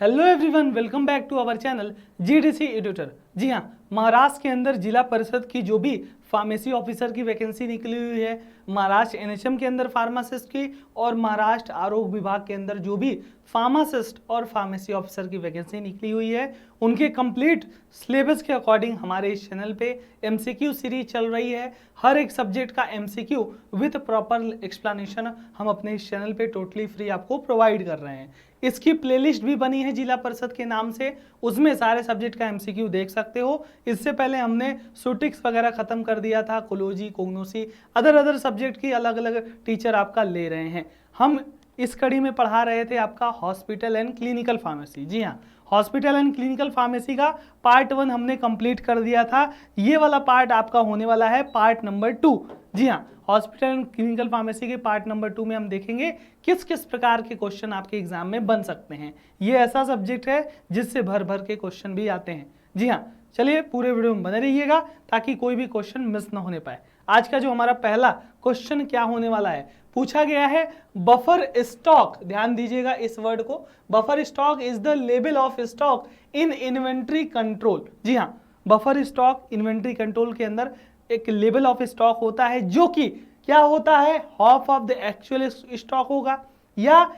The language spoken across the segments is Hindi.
Hello everyone, welcome back to our channel GDC editor. जी हाँ, महाराष्ट्र के अंदर जिला परिषद की जो भी फार्मेसी ऑफिसर की वैकेंसी निकली हुई है, महाराष्ट्र एनएचएम के अंदर फार्मासिस्ट की और महाराष्ट्र आरोग्य विभाग के अंदर जो भी फार्मासिस्ट और फार्मेसी ऑफिसर की वैकेंसी निकली हुई है, उनके कंप्लीट सिलेबस के अकॉर्डिंग हमारे इस चैनल पे एमसीक्यू सीरीज चल रही है। हर एक सब्जेक्ट का एमसीक्यू विद प्रॉपर एक्सप्लेनेशन हम अपने इस चैनल पे टोटली फ्री आपको प्रोवाइड कर रहे हैं। इसकी प्लेलिस्ट भी बनी है जिला परिषद के नाम से, उसमें सारे सब्जेक्ट का एमसीक्यू देख सकते हो। इससे पहले हमने सुटिक्स वगैरह खत्म कर दिया था, कोलोजी, कोग्नोसी, अदर सब्जेक्ट की अलग अलग टीचर आपका ले रहे हैं। हम इस कड़ी में पढ़ा रहे थे आपका हॉस्पिटल एंड क्लिनिकल फार्मेसी। जी हाँ, हॉस्पिटल एंड क्लिनिकल फार्मेसी का पार्ट 1 हमने कंप्लीट कर दिया था। ये वाला पार्ट आपका होने वाला है पार्ट नंबर 2। जी हाँ, हॉस्पिटल एंड क्लिनिकल फार्मेसी के पार्ट नंबर 2 में हम देखेंगे किस किस प्रकार के क्वेश्चन आपके एग्जाम में बन सकते हैं। ये ऐसा सब्जेक्ट है जिससे भर भर के क्वेश्चन भी आते हैं। जी हाँ, चलिए पूरे वीडियो में बने रहिएगा ताकि कोई भी क्वेश्चन मिस ना होने पाए। आज का जो हमारा पहला क्वेश्चन क्या होने वाला है, पूछा गया है बफर स्टॉक। ध्यान दीजिएगा इस वर्ड को, buffer stock is the level of stock in inventory control. जी हाँ, बफर स्टॉक इन्वेंट्री कंट्रोल के अंदर एक लेवल ऑफ स्टॉक होता है जो कि क्या होता है, half of the actual stock होगा, या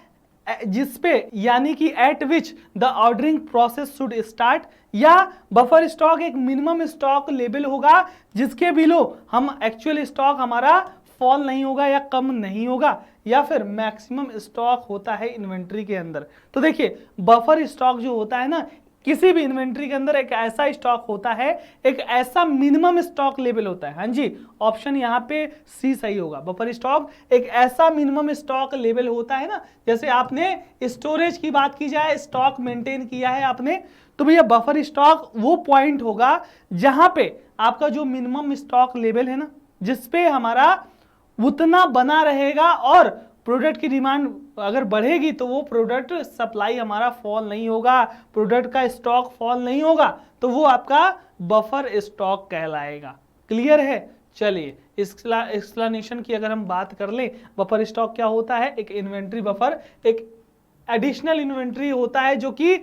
जिसपे यानी कि eight which the ordering process should start, या बफर स्टॉक एक मिनिमम स्टॉक लेवल होगा जिसके बिलो हम एक्चुअल स्टॉक हमारा फॉल नहीं होगा या कम नहीं होगा, या फिर मैक्सिमम स्टॉक होता है इन्वेंट्री के अंदर। तो देखिए, बफर स्टॉक जो होता है ना, किसी भी इन्वेंट्री के अंदर एक ऐसा स्टॉक होता है, एक ऐसा मिनिमम स्टॉक लेवल होता है। हाँ जी, ऑप्शन यहाँ पे सी सही होगा। बफर स्टॉक एक ऐसा मिनिमम स्टॉक लेवल होता है ना, जैसे आपने स्टोरेज की बात की जाए, स्टॉक मेंटेन किया है आपने, तो भैया बफर स्टॉक वो पॉइंट होगा जहां पे आपका जो मिनिमम स्टॉक लेवल है ना, जिसपे हमारा उतना बना रहेगा और प्रोडक्ट की डिमांड अगर बढ़ेगी तो वो प्रोडक्ट सप्लाई हमारा फॉल नहीं होगा, प्रोडक्ट का स्टॉक फॉल नहीं होगा, तो वो आपका बफर स्टॉक कहलाएगा। क्लियर है? चलिए एक्सप्लेनेशन की अगर हम बात कर लें, बफर स्टॉक क्या होता है, एक इन्वेंट्री बफर एक एडिशनल इन्वेंट्री होता है जो कि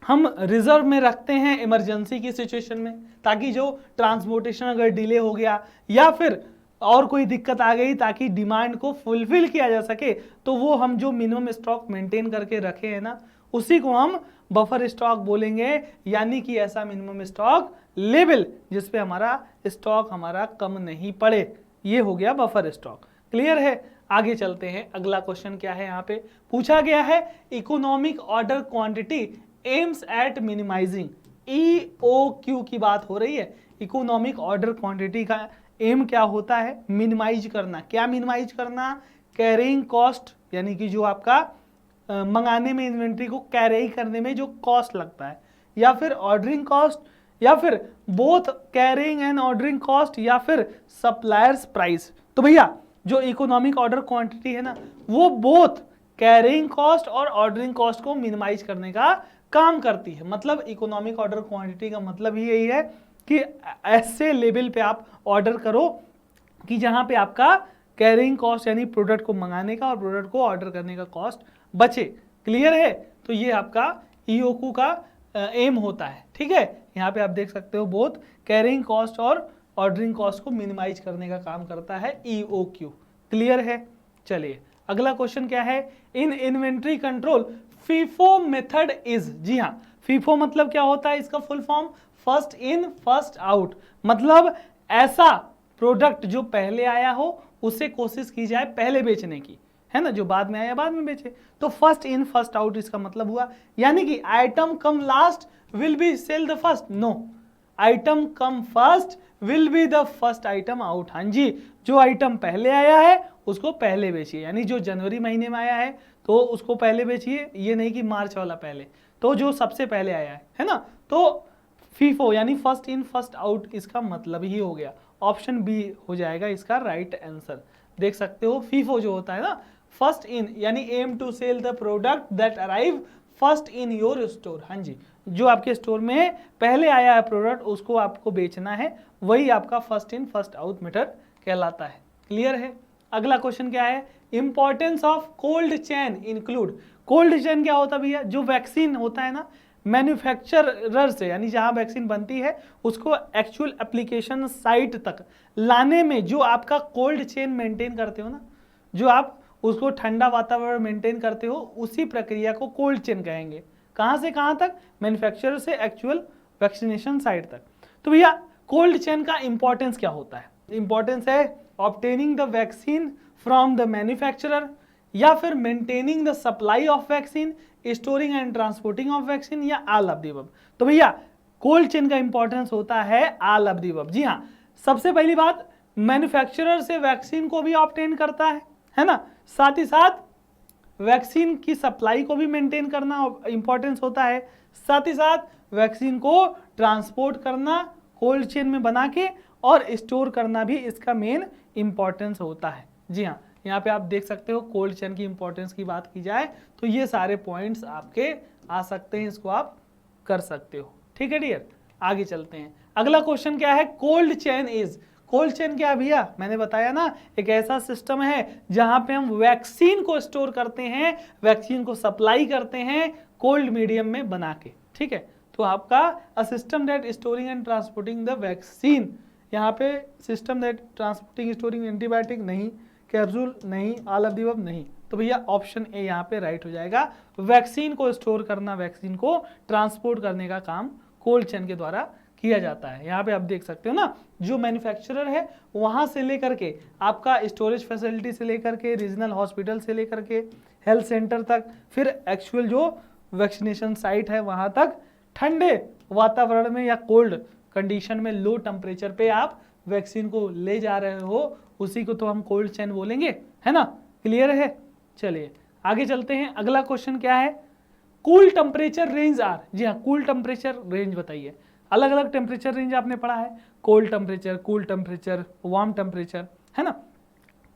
हम रिजर्व में रखते हैं इमरजेंसी की सिचुएशन में, ताकि जो ट्रांसपोर्टेशन अगर डिले हो गया या फिर और कोई दिक्कत आ गई, ताकि डिमांड को फुलफिल किया जा सके, तो वो हम जो मिनिमम स्टॉक मेंटेन करके रखे हैं ना, उसी को हम बफर स्टॉक बोलेंगे। यानी कि ऐसा मिनिमम स्टॉक लेवल जिसपे हमारा स्टॉक हमारा कम नहीं पड़े, ये हो गया बफर स्टॉक। क्लियर है? आगे चलते हैं। अगला क्वेश्चन क्या है, यहाँ पे पूछा गया है economic order quantity aims at minimising. EOQ की बात हो रही है। इकोनॉमिक ऑर्डर क्वांटिटी का एम क्या होता है, मिनिमाइज करना। क्या मिनिमाइज करना? कैरिंग कॉस्ट, यानी कि जो आपका मंगाने में इन्वेंट्री को कैरी करने में जो कॉस्ट लगता है, या फिर ऑर्डरिंग कॉस्ट, या फिर both carrying and ordering cost, या फिर सप्लायर्स प्राइस। तो भैया जो इकोनॉमिक ऑर्डर क्वांटिटी है ना, वो बोथ कैरिंग कॉस्ट और ऑर्डरिंग कॉस्ट को मिनिमाइज करने का काम करती है। मतलब इकोनॉमिक ऑर्डर क्वांटिटी का मतलब ही यही है कि ऐसे लेवल पे आप ऑर्डर करो कि जहां पे आपका कैरिंग कॉस्ट यानी प्रोडक्ट को मंगाने का और प्रोडक्ट को ऑर्डर करने का कॉस्ट बचे। क्लियर है? तो ये आपका EOQ का एम होता है। ठीक है, यहाँ पे आप देख सकते हो बोथ कैरिंग कॉस्ट और ऑर्डरिंग कॉस्ट को मिनिमाइज करने का काम करता है EOQ। क्लियर है? चलिए अगला क्वेश्चन क्या है, in inventory control FIFO method is. जी हाँ, फीफो मतलब क्या होता है, इसका full form first in first out. मतलब ऐसा प्रोडक्ट जो पहले आया हो उसे कोशिश की जाए पहले बेचने की, है ना, जो बाद में आया बाद में बेचे। तो फर्स्ट इन फर्स्ट आउट इसका मतलब हुआ, यानी कि item come last will be sell the first. No, item come first will be the first item out. हाँ जी, जो आइटम पहले आया है उसको पहले बेचिए, यानी जो जनवरी महीने में आया है तो उसको पहले बेचिए, ये नहीं कि मार्च वाला पहले, तो जो सबसे पहले आया है ना। तो फीफो यानी फर्स्ट इन फर्स्ट आउट इसका मतलब ही हो गया। ऑप्शन बी हो जाएगा इसका राइट आंसर। देख सकते हो फीफो जो होता है ना, फर्स्ट इन यानी aim to sell the product that arrive first in your store. हाँ जी, जो आपके स्टोर में पहले आया है प्रोडक्ट उसको आपको बेचना है, वही आपका first in first out method कहलाता है। क्लियर है? अगला क्वेश्चन क्या है, importance of cold chain include. Cold chain क्या होता है भैया, जो वैक्सीन होता है ना मैन्युफैक्चरर से, यानी जहां वैक्सीन बनती है उसको एक्चुअल एप्लीकेशन साइट तक लाने में जो आपका कोल्ड चेन मेंटेन करते हो ना, जो आप उसको ठंडा वातावरण मेंटेन करते हो, उसी प्रक्रिया को कोल्ड चेन कहेंगे। कहां से कहां तक, मैन्युफैक्चरर से एक्चुअल वैक्सीनेशन साइट तक। तो भैया कोल्ड चेन का इंपॉर्टेंस क्या होता है, इंपॉर्टेंस है obtaining the vaccine from the manufacturer, या फिर maintaining the supply of vaccine, storing and transporting of vaccine, या ऑल ऑफ द अबव। तो भैया कोल्ड चेन का इंपॉर्टेंस होता है ऑल ऑफ द अबव। जी हाँ, सबसे पहली बात मैन्युफैक्चरर से वैक्सीन को भी ऑब्टेन करता है ना, साथ ही साथ वैक्सीन की सप्लाई को भी मेंटेन करना इंपॉर्टेंस होता है, साथ ही साथ वैक्सीन को ट्रांसपोर्ट करना कोल्ड चेन में बना के और स्टोर करना भी इसका मेन इंपॉर्टेंस होता है। जी हाँ, यहाँ पे आप देख सकते हो कोल्ड चेन की इंपॉर्टेंस की बात की जाए तो ये सारे पॉइंट्स आपके आ सकते हैं, इसको आप कर सकते हो। ठीक है डियर, आगे चलते हैं। अगला क्वेश्चन क्या है, cold chain is, cold chain क्या है भैया, मैंने बताया ना एक ऐसा सिस्टम है जहां पे हम वैक्सीन को स्टोर करते हैं, वैक्सीन को सप्लाई करते हैं कोल्ड मीडियम में बना के। ठीक है, तो आपका a system that storing and transporting the vaccine, यहाँ पे system that transporting storing antibiotic नहीं, कैप्सूल नहीं, ऑल ऑफ द अबव नहीं। तो भैया ऑप्शन ए यहाँ पे राइट हो जाएगा। वैक्सीन को स्टोर करना, वैक्सीन को ट्रांसपोर्ट करने का काम कोल्ड चेन के द्वारा किया जाता है। यहाँ पे आप देख सकते हो ना, जो मैन्युफैक्चरर है वहां से लेकर के आपका स्टोरेज फैसिलिटी से लेकर के रीजनल हॉस्पिटल से लेकर के हेल्थ सेंटर तक, फिर एक्चुअल जो वैक्सीनेशन साइट है वहां तक, ठंडे वातावरण में या कोल्ड कंडीशन में लो टेम्परेचर पे आप वैक्सीन को ले जा रहे हो, उसी को तो हम कोल्ड चेन बोलेंगे, है ना। क्लियर है, चलिए आगे चलते हैं। अगला क्वेश्चन क्या है, कूल टेम्परेचर रेंज आर। जी हाँ, कूल टेम्परेचर रेंज बताइए। अलग अलग टेम्परेचर रेंज आपने पढ़ा है, cold temperature, cool temperature, warm temperature, है ना।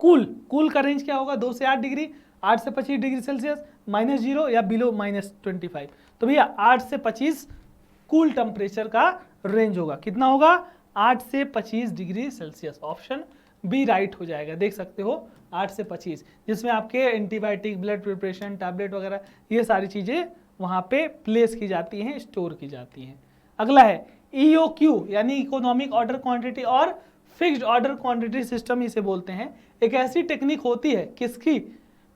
कूल का रेंज क्या होगा, 2 से 8 डिग्री, 8 से 25 डिग्री सेल्सियस, -0 या बिलो -25। तो भैया 8 से 25 कूल टेम्परेचर का रेंज होगा। कितना होगा, 8 से 25 degree Celsius. Option B right हो जाएगा। देख सकते हो 8 से 25, जिसमें आपके एंटीबायोटिक, ब्लड प्रिपरेशन, टैबलेट वगैरह ये सारी चीज़ें वहाँ पे प्लेस की जाती हैं, स्टोर की जाती हैं। अगला है EOQ यानी इकोनॉमिक ऑर्डर क्वांटिटी और फिक्स्ड ऑर्डर क्वांटिटी सिस्टम इसे बोलते हैं। एक ऐसी टेक्निक होती है किसकी,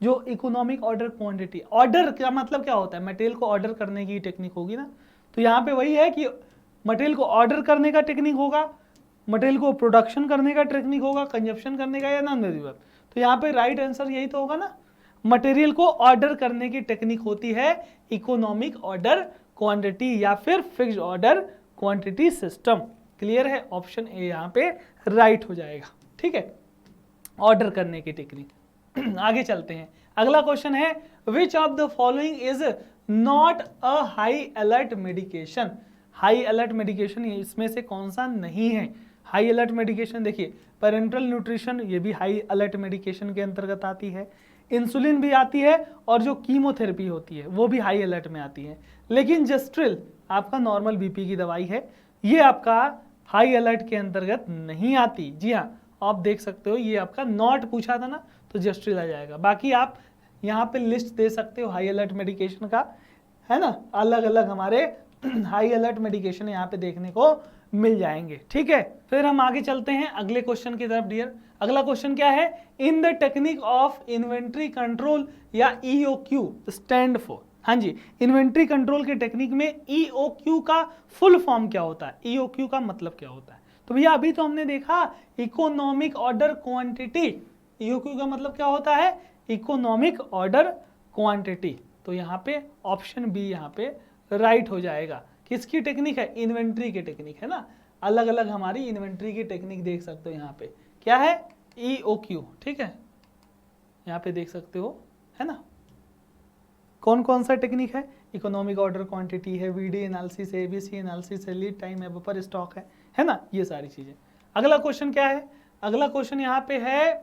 जो इकोनॉमिक ऑर्डर क्वांटिटी, ऑर्डर का मतलब क्या होता है, मटेरियल को ऑर्डर करने की टेक्निक होगी ना। तो यहाँ पे वही है कि मटेरियल को ऑर्डर करने का टेक्निक होगा, मटेरियल को प्रोडक्शन करने का टेक्निक होगा, कंजप्शन करने का, या नॉन वेरिएबल। तो यहाँ पे राइट आंसर यही तो होगा ना, मटेरियल को ऑर्डर करने की टेक्निक होती है इकोनॉमिक ऑर्डर क्वांटिटी या फिर fixed order quantity system. Clear है, ऑप्शन ए यहाँ पे राइट हो जाएगा। ठीक है, ऑर्डर करने की टेक्निक। आगे चलते हैं। अगला क्वेश्चन है, which of the following is not a high alert medication. High alert medication इसमें से कौन सा नहीं है। हाई अलर्ट मेडिकेशन देखिए, पेरेंटल न्यूट्रिशन ये भी हाई अलर्ट मेडिकेशन के अंतर्गत आती है, इंसुलिन भी आती है, और जो कीमोथेरेपी होती है वो भी हाई अलर्ट में आती है। लेकिन जस्ट्रिल आपका नॉर्मल बीपी की दवाई है, ये आपका हाई अलर्ट के अंतर्गत नहीं आती। जी हाँ, आप देख सकते हो ये आपका नॉट पूछा था ना, तो जस्ट्रिल आ जाएगा। बाकी आप यहाँ पे लिस्ट दे सकते हो हाई अलर्ट मेडिकेशन का, है ना, अलग अलग हमारे हाई अलर्ट मेडिकेशन यहाँ पे देखने को मिल जाएंगे। ठीक है, फिर हम आगे चलते हैं अगले क्वेश्चन की तरफ डियर। अगला क्वेश्चन क्या है, in the technique of inventory control या EOQ स्टैंड फॉर। हाँ जी, इन्वेंट्री कंट्रोल के टेक्निक में EOQ का फुल फॉर्म क्या होता है, EOQ का मतलब क्या होता है। तो भैया अभी तो हमने देखा इकोनॉमिक ऑर्डर क्वांटिटी, EOQ का मतलब क्या होता है, इकोनॉमिक ऑर्डर क्वांटिटी। तो यहाँ पे ऑप्शन बी यहाँ पे राइट हो जाएगा। किसकी टेक्निक है, इन्वेंट्री की टेक्निक, है ना। अलग अलग हमारी इन्वेंट्री की टेक्निक देख सकते हो, यहाँ पे क्या है EOQ। ठीक है, यहाँ पे देख सकते हो, है ना, कौन कौन सा टेक्निक है, इकोनॉमिक ऑर्डर क्वांटिटी है, VD एनालिसिस है, ABC एनालिसिस है, लीड टाइम है, बफर स्टॉक है ना, ये सारी चीजें। अगला क्वेश्चन क्या है, अगला क्वेश्चन यहाँ पे है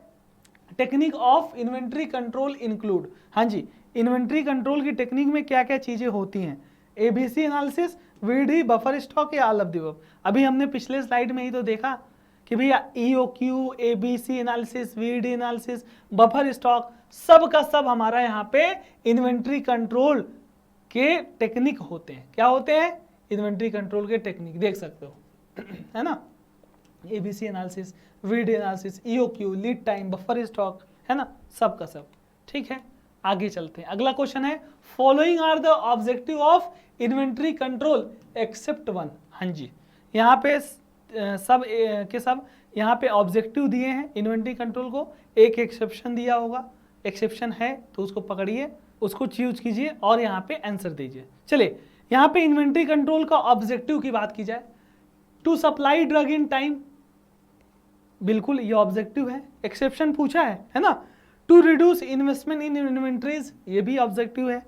technique of inventory control include. हाँ जी, इन्वेंट्री कंट्रोल की टेक्निक में क्या क्या चीजें होती हैं, ABC analysis, VD, buffer stock या ऑल ऑफ द अबव। अभी हमने पिछले स्लाइड में ही तो देखा कि भैया EOQ, ABC analysis, VD analysis, buffer stock, सब का सब हमारा यहाँ पे इन्वेंट्री कंट्रोल के टेक्निक होते हैं। क्या होते हैं? इन्वेंट्री कंट्रोल के टेक्निक, देख सकते हो है ना, ABC analysis, VD analysis, EOQ, lead time, buffer stock, है ना, सब का सब। ठीक है, आगे चलते हैं। अगला क्वेश्चन है, following are the objective of inventory control except one. हाँ जी, यहाँ पे सब के सब यहाँ पे ऑब्जेक्टिव दिए हैं इन्वेंट्री कंट्रोल को, एक एक्सेप्शन दिया होगा, एक्सेप्शन है तो उसको पकड़िए, उसको चूज कीजिए और यहाँ पे आंसर दीजिए। चलिए, यहाँ पे इन्वेंट्री कंट्रोल का ऑब्जेक्टिव की बात की जाए, to supply drug in time, बिल्कुल ये ऑब्जेक्टिव है। एक्सेप्शन पूछा है ना, to reduce investment in inventories, ये भी ऑब्जेक्टिव है।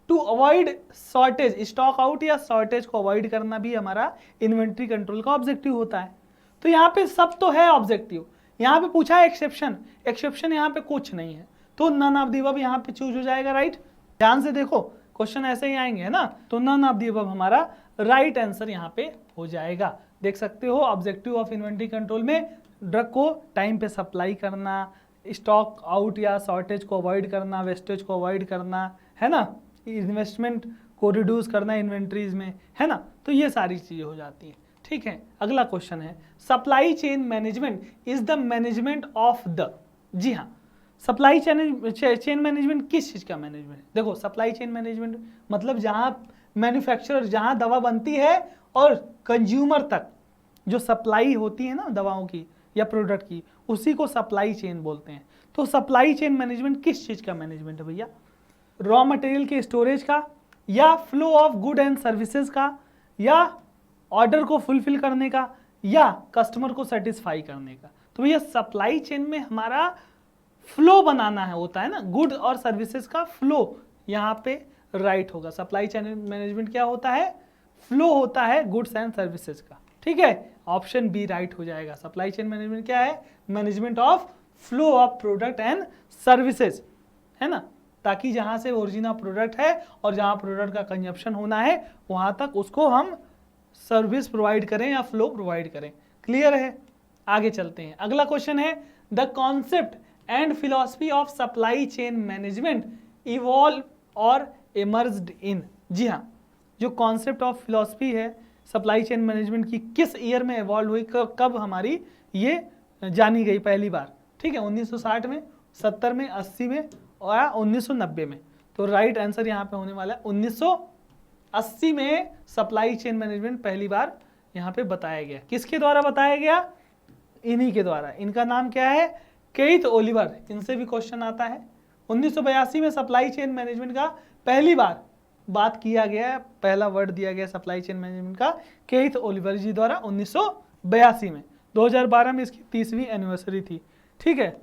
To avoid shortage, stock out या शॉर्टेज को अवॉइड करना भी हमारा इन्वेंट्री कंट्रोल का ऑब्जेक्टिव होता है। तो यहाँ पे सब तो है ऑब्जेक्टिव, यहाँ पे पूछा है एक्सेप्शन, एक्सेप्शन यहाँ पे कुछ नहीं है, तो नन ऑफ द अबव यहाँ पे चूज हो जाएगा, राइट। ध्यान से देखो, क्वेश्चन ऐसे ही आएंगे, है ना, तो नन ऑफ द अबव हमारा राइट आंसर यहाँ पे हो जाएगा। देख सकते हो, ऑब्जेक्टिव ऑफ इन्वेंट्री कंट्रोल में ड्रग को टाइम पे सप्लाई करना, स्टॉक आउट या शॉर्टेज को अवॉइड करना, वेस्टेज को अवॉइड करना, है ना, इन्वेस्टमेंट को रिड्यूस करना इन्वेंट्रीज में, है ना, तो ये सारी चीजें हो जाती हैं। ठीक है, अगला क्वेश्चन है, supply chain management is the management of the. जी हाँ, सप्लाई चेन मैनेजमेंट किस चीज का मैनेजमेंट है? देखो, सप्लाई चेन मैनेजमेंट मतलब जहां मैन्युफैक्चरर, जहां दवा बनती है और कंज्यूमर तक जो सप्लाई होती है ना दवाओं की या प्रोडक्ट की, उसी को सप्लाई चेन बोलते हैं। तो सप्लाई चेन मैनेजमेंट किस चीज का मैनेजमेंट है भैया? रॉ मटेरियल के स्टोरेज का, या flow of good and services का, या ऑर्डर को फुलफिल करने का, या कस्टमर को सेटिस्फाई करने का। तो भैया सप्लाई चेन में हमारा फ्लो बनाना है, होता है ना, गुड और सर्विसेज का फ्लो यहाँ पे राइट होगा। सप्लाई चेन मैनेजमेंट क्या होता है? फ्लो होता है गुड्स एंड सर्विसेज का। ठीक है, ऑप्शन बी राइट हो जाएगा। सप्लाई चेन मैनेजमेंट क्या है? Management of flow of product and services, है ना, ताकि जहां से ओरिजिनल प्रोडक्ट है और जहां प्रोडक्ट का कंजप्शन होना है वहां तक उसको हम सर्विस प्रोवाइड करें या फ्लो प्रोवाइड करें। क्लियर है, आगे चलते हैं। अगला क्वेश्चन है, the concept and philosophy of supply chain management evolve और इमर्ज्ड इन। जी हाँ, जो कॉन्सेप्ट ऑफ फिलॉसफी है सप्लाई चेन मैनेजमेंट की, किस ईयर में इवॉल्व हुई, कब हमारी ये जानी गई पहली बार? ठीक है, 1960 में, 70 में, 80 में और 1990 में। तो राइट आंसर यहाँ पे होने वाला है 1980 में सप्लाई चेन मैनेजमेंट पहली बार यहाँ पे बताया गया। किसके द्वारा बताया गया? इन्हीं के द्वारा। इनका नाम क्या है? Kth Oliver. इनसे भी क्वेश्चन आता है। 1982 में सप्लाई चेन मैनेजमेंट का पहली बार बात किया गया, पहला वर्ड दिया गया सप्लाई चेन मैनेजमेंट का केथ ओलिवर जी द्वारा 1982 में। 2012 में इसकी 30वीं एनिवर्सरी थी। ठीक है,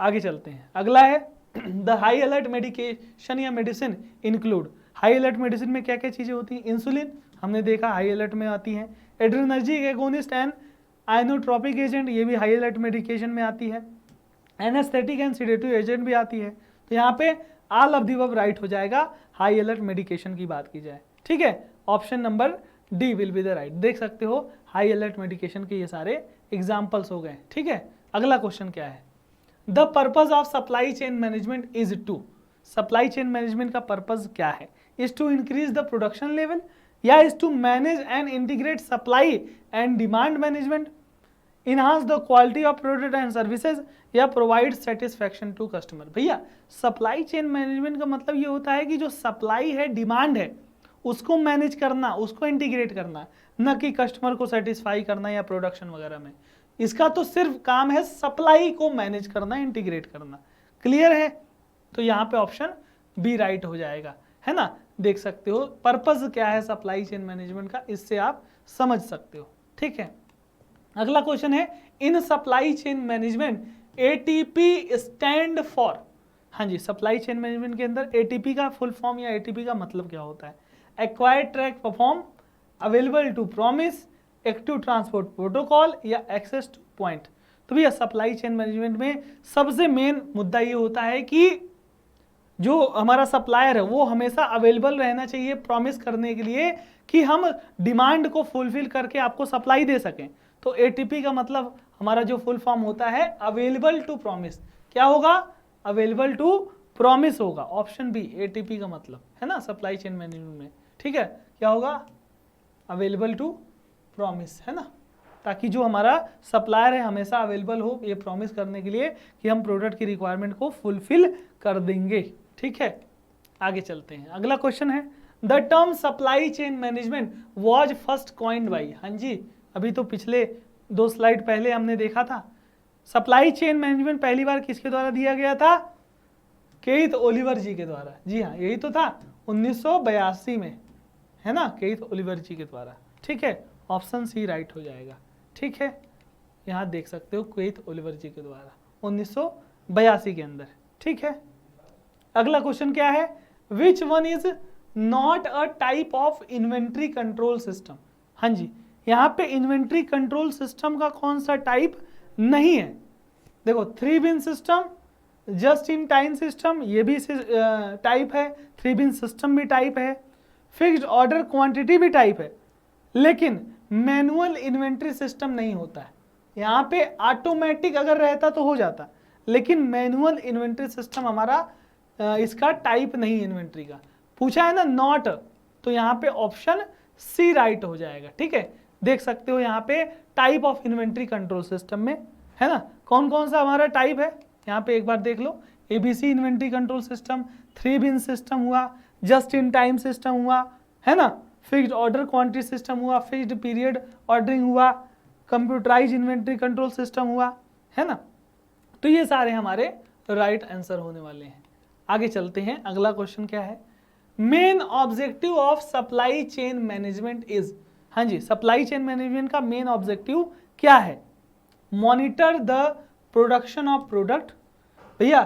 आगे चलते हैं। अगला है, द हाई अलर्ट मेडिकेशन या medicine include. High alert medicine में क्या क्या चीजें होती हैं? इंसुलिन हमने देखा हाई अलर्ट में आती है, adrenergic agonist and inotropic agent, ये भी हाई अलर्ट मेडिकेशन में आती है, एनेस्थेटिक एंड सिडेटिव एजेंट भी आती है। तो यहाँ पे all of the above right हो जाएगा, हाई अलर्ट मेडिकेशन की बात की जाए। ठीक है, option number D will be the right. देख सकते हो हाई अलर्ट मेडिकेशन के ये सारे एग्जाम्पल्स हो गए। ठीक है, अगला क्वेश्चन क्या है? The purpose of supply chain management is to. Supply chain management का पर्पज क्या है? Is to increase the production level, या is to manage and integrate supply and demand management, enhance the quality of product and services, या प्रोवाइड सेटिस्फैक्शन टू कस्टमर। भैया सप्लाई चेन मैनेजमेंट का मतलब ये होता है कि जो सप्लाई है, डिमांड है, उसको मैनेज करना, उसको इंटीग्रेट करना, न कि कस्टमर को सेटिस्फाई करना या प्रोडक्शन वगैरह में। इसका तो सिर्फ काम है सप्लाई को मैनेज करना, इंटीग्रेट करना। क्लियर है? तो यहाँ पे ऑप्शन बी राइट हो जाएगा, है ना। देख सकते हो पर्पस क्या है सप्लाई चेन मैनेजमेंट का, इससे आप समझ सकते हो। ठीक है, अगला क्वेश्चन है, in supply chain management ATP stand for. हाँ जी, सप्लाई चेन मैनेजमेंट के अंदर एटीपी का फुल फॉर्म या एटीपी का मतलब क्या होता है? Acquired track perform, available to promise, active transport protocol, या एक्सेस टू पॉइंट। तो भैया सप्लाई चेन मैनेजमेंट में सबसे मेन मुद्दा ये होता है कि जो हमारा सप्लायर है वो हमेशा अवेलेबल रहना चाहिए प्रॉमिस करने के लिए कि हम डिमांड को फुलफिल करके आपको सप्लाई दे सकें। तो एटीपी का मतलब हमारा जो फुल फॉर्म होता है अवेलेबल टू प्रॉमिस, क्या होगा, अवेलेबल टू प्रॉमिस होगा, ऑप्शन बी एटीपी का मतलब है ना सप्लाई चेन मैनेजमेंट में, ठीक है, क्या होगा, अवेलेबल टू प्रॉमिस, है ना, ताकि जो हमारा सप्लायर है हमेशा अवेलेबल हो, ये प्रॉमिस करने के लिए कि हम प्रोडक्ट की रिक्वायरमेंट को फुलफिल कर देंगे, ठीक है। आगे चलते हैं, अगला क्वेश्चन है the term supply chain management was first coined by, हाँ जी, अभी तो पिछले 2 स्लाइड पहले हमने देखा था, सप्लाई चेन मैनेजमेंट पहली बार किसके द्वारा दिया गया था, केथ ओलिवर जी के द्वारा, जी हाँ यही तो था 1982 में, है ना, केथ ओलिवर जी के द्वारा, ठीक है, ऑप्शन सी राइट हो जाएगा, ठीक है, यहाँ देख सकते हो केथ ओलिवर जी के द्वारा 1982 के अंदर, ठीक है। अगला क्वेश्चन क्या है, which one is not a type of inventory control system, हाँ जी, यहाँ पे इन्वेंट्री कंट्रोल सिस्टम का कौन सा टाइप नहीं है, देखो 3 bin system, just in time system ये भी टाइप है, 3 बिन सिस्टम भी टाइप है, फिक्स्ड ऑर्डर क्वांटिटी भी टाइप है, लेकिन मैनुअल इन्वेंट्री सिस्टम नहीं होता है, यहाँ पे ऑटोमेटिक अगर रहता तो हो जाता, लेकिन मैनुअल इन्वेंट्री सिस्टम हमारा इसका टाइप नहीं है इन्वेंट्री का, पूछा है ना नॉट, तो यहाँ पे ऑप्शन सी राइट हो जाएगा, ठीक है, देख सकते हो यहाँ पे type of inventory control system में, है ना, कौन कौन सा हमारा टाइप है, यहाँ पे एक बार देख लो, ABC inventory control system, 3 bin system हुआ, जस्ट इन टाइम सिस्टम हुआ, है ना, फिक्स्ड ऑर्डर क्वांटिटी सिस्टम हुआ, फिक्स्ड पीरियड ऑर्डरिंग हुआ, कंप्यूटराइज इन्वेंट्री कंट्रोल सिस्टम हुआ, है ना, तो ये सारे हमारे राइट आंसर होने वाले हैं। आगे चलते हैं, अगला क्वेश्चन क्या है, main objective of supply chain management is, हाँ जी, सप्लाई चेन मैनेजमेंट का मेन ऑब्जेक्टिव क्या है, monitor the production of product, भैया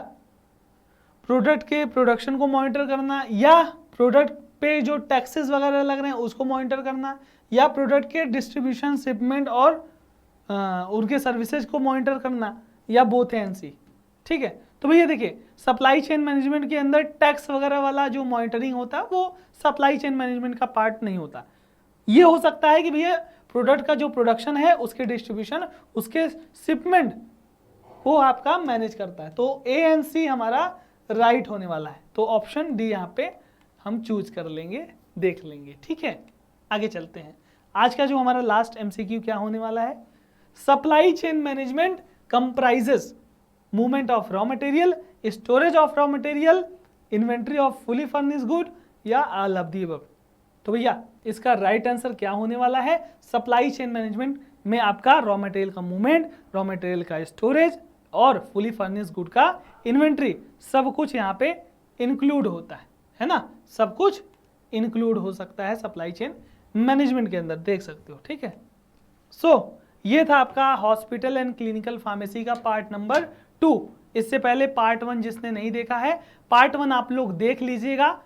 प्रोडक्ट के प्रोडक्शन को मॉनिटर करना, या प्रोडक्ट पे जो टैक्सेस वगैरह लग रहे हैं उसको मॉनिटर करना, या प्रोडक्ट के डिस्ट्रीब्यूशन शिपमेंट और उनके सर्विसेज को मॉनिटर करना, या बोथ एंड सी, ठीक है। तो भैया देखिए सप्लाई चेन मैनेजमेंट के अंदर टैक्स वगैरह वाला जो मॉनिटरिंग होता है वो सप्लाई चेन मैनेजमेंट का पार्ट नहीं होता, ये हो सकता है कि भैया प्रोडक्ट का जो प्रोडक्शन है उसके डिस्ट्रीब्यूशन उसके शिपमेंट वो आपका मैनेज करता है, तो ए एंड सी हमारा राइट होने वाला है, तो ऑप्शन डी यहाँ पे हम चूज कर लेंगे, देख लेंगे, ठीक है। आगे चलते हैं, आज का जो हमारा लास्ट एमसीक्यू क्या होने वाला है, supply chain management comprises movement of raw material, storage of raw material, inventory of fully furnish good, या ऑल ऑफ द अबव। तो भैया इसका राइट आंसर क्या होने वाला है, सप्लाई चेन मैनेजमेंट में आपका रॉ मटेरियल का मूवमेंट, रॉ मटेरियल का स्टोरेज और फुली फर्निश गुड का इन्वेंट्री सब कुछ यहाँ पे इंक्लूड होता है ना, सब कुछ इंक्लूड हो सकता है सप्लाई चेन मैनेजमेंट के अंदर, देख सकते हो, ठीक है। सो ये था आपका हॉस्पिटल एंड क्लिनिकल फार्मेसी का पार्ट नंबर 2। इससे पहले पार्ट 1 जिसने नहीं देखा है, पार्ट 1 आप लोग देख लीजिएगा,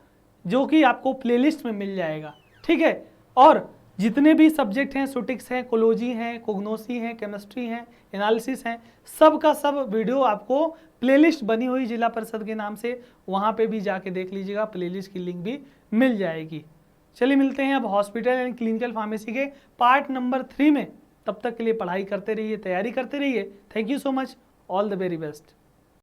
जो कि आपको प्लेलिस्ट में मिल जाएगा, ठीक है। और जितने भी सब्जेक्ट हैं, सुटिक्स हैं, कोलोजी हैं, कोग्नोसी हैं, केमिस्ट्री हैं, एनालिसिस हैं, सब का सब वीडियो आपको प्लेलिस्ट बनी हुई जिला परिषद के नाम से, वहाँ पे भी जाके देख लीजिएगा, प्लेलिस्ट की लिंक भी मिल जाएगी। चलिए मिलते हैं अब हॉस्पिटल एंड क्लिनिकल फार्मेसी के पार्ट नंबर 3 में, तब तक के लिए पढ़ाई करते रहिए, तैयारी करते रहिए। Thank you so much, all the very best.